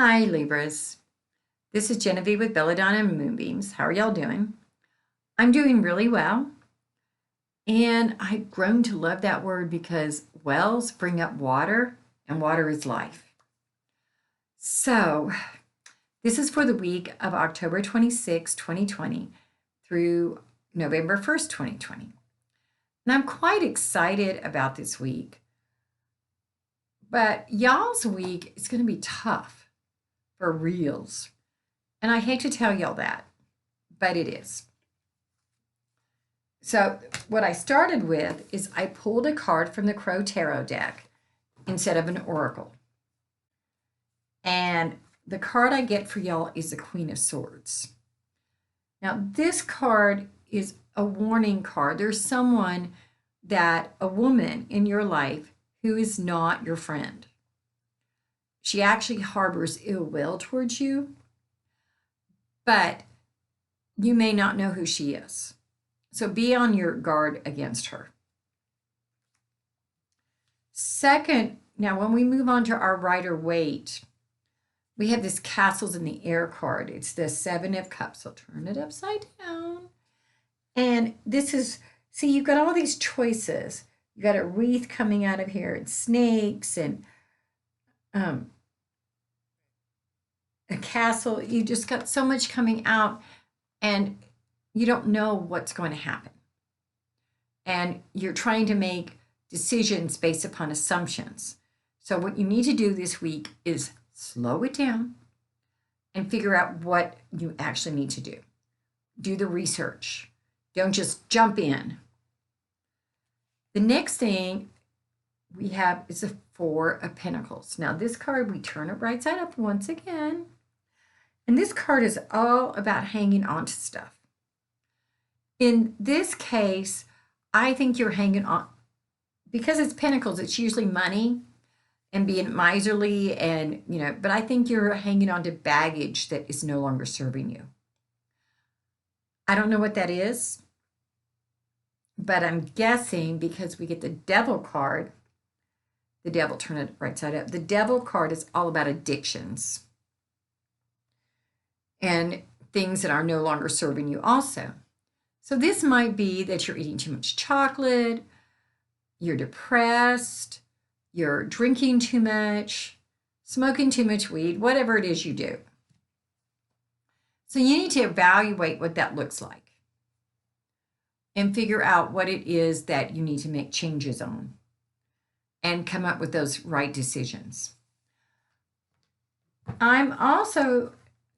Hi, Libras. This is Genevieve with Belladonna and Moonbeams. How are y'all doing? I'm doing really well. And I've grown to love that word because wells bring up water, and water is life. So, this is for the week of October 26, 2020 through November 1st, 2020. And I'm quite excited about this week. But y'all's week is going to be tough for reals. And I hate to tell y'all that, but it is. So what I started with is I pulled a card from the Crow Tarot deck instead of an oracle. And the card I get for y'all is the Queen of Swords. Now, this card is a warning card. There's someone a woman in your life who is not your friend. She actually harbors ill will towards you, but you may not know who she is. So be on your guard against her. Second, now when we move on to our Rider-Waite, we have this Castles in the Air card. It's the Seven of Cups. I'll turn it upside down. And this is, see, you've got all these choices. You got a wreath coming out of here, and snakes, and a castle. You just got so much coming out, and you don't know what's going to happen. And you're trying to make decisions based upon assumptions. So what you need to do this week is slow it down and figure out what you actually need to do. Do the research. Don't just jump in. The next thing we have is the Four of Pentacles. Now this card, we turn it right side up once again. And this card is all about hanging on to stuff. In this case, I think you're hanging on, because it's pentacles, it's usually money and being miserly and, but I think you're hanging on to baggage that is no longer serving you. I don't know what that is, but I'm guessing because we get the Devil card, the Devil, turn it right side up. The Devil card is all about addictions and things that are no longer serving you also. So this might be that you're eating too much chocolate, you're depressed, you're drinking too much, smoking too much weed, whatever it is you do. So you need to evaluate what that looks like and figure out what it is that you need to make changes on and come up with those right decisions.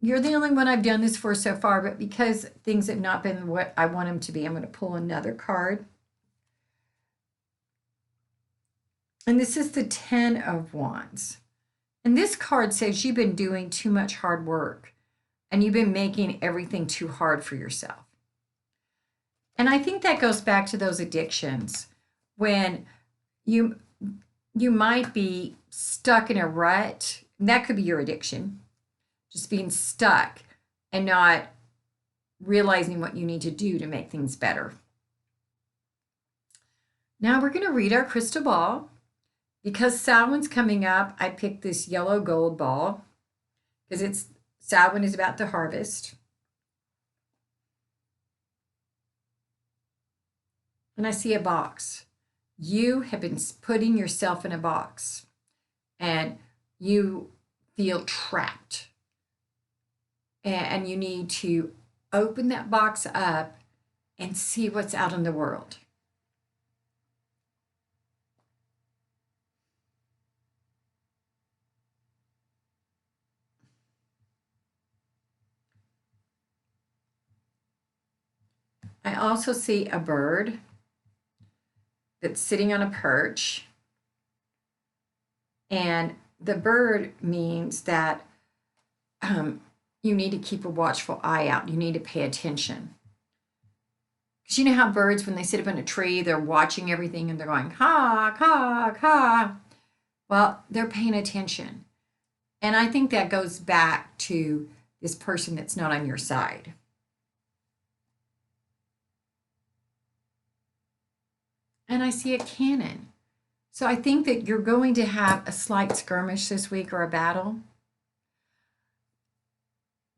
You're the only one I've done this for so far, but because things have not been what I want them to be, I'm going to pull another card. And this is the Ten of Wands. And this card says you've been doing too much hard work and you've been making everything too hard for yourself. And I think that goes back to those addictions when you might be stuck in a rut. And that could be your addiction. Just being stuck and not realizing what you need to do to make things better. Now we're going to read our crystal ball. Because Samhain's coming up, I picked this yellow gold ball because Samhain is about the harvest. And I see a box. You have been putting yourself in a box and you feel trapped. And you need to open that box up and see what's out in the world. I also see a bird that's sitting on a perch. And the bird means that you need to keep a watchful eye out. You need to pay attention. Because you know how birds, when they sit up in a tree, they're watching everything and they're going, caw, caw, caw. Well, they're paying attention. And I think that goes back to this person that's not on your side. And I see a cannon. So I think that you're going to have a slight skirmish this week or a battle.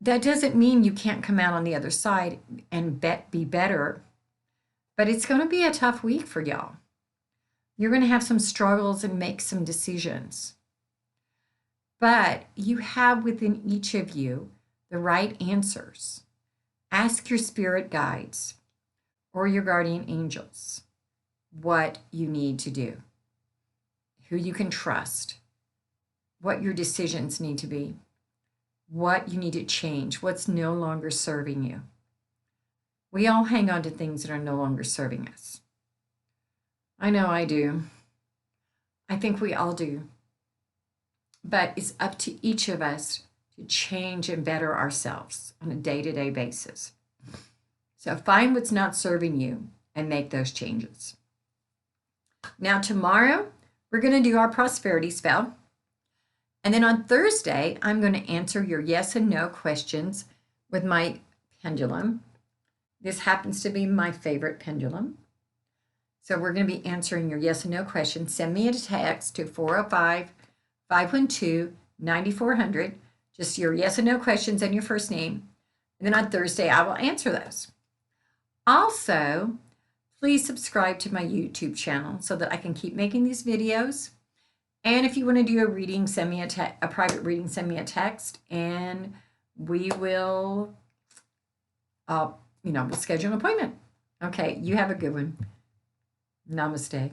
That doesn't mean you can't come out on the other side and be better, but it's going to be a tough week for y'all. You're going to have some struggles and make some decisions. But you have within each of you the right answers. Ask your spirit guides or your guardian angels what you need to do, who you can trust, what your decisions need to be, what you need to change, what's no longer serving you. We all hang on to things that are no longer serving us. I know I do. I think we all do. But it's up to each of us to change and better ourselves on a day-to-day basis. So find what's not serving you and make those changes. Now tomorrow, we're going to do our prosperity spell. And then on Thursday, I'm going to answer your yes and no questions with my pendulum. This happens to be my favorite pendulum. So we're going to be answering your yes and no questions. Send me a text to 405-512-9400. Just your yes and no questions and your first name. And then on Thursday, I will answer those. Also, please subscribe to my YouTube channel so that I can keep making these videos. And if you want to do a reading, send me a private reading, send me a text, and we will, we'll schedule an appointment. Okay, you have a good one. Namaste.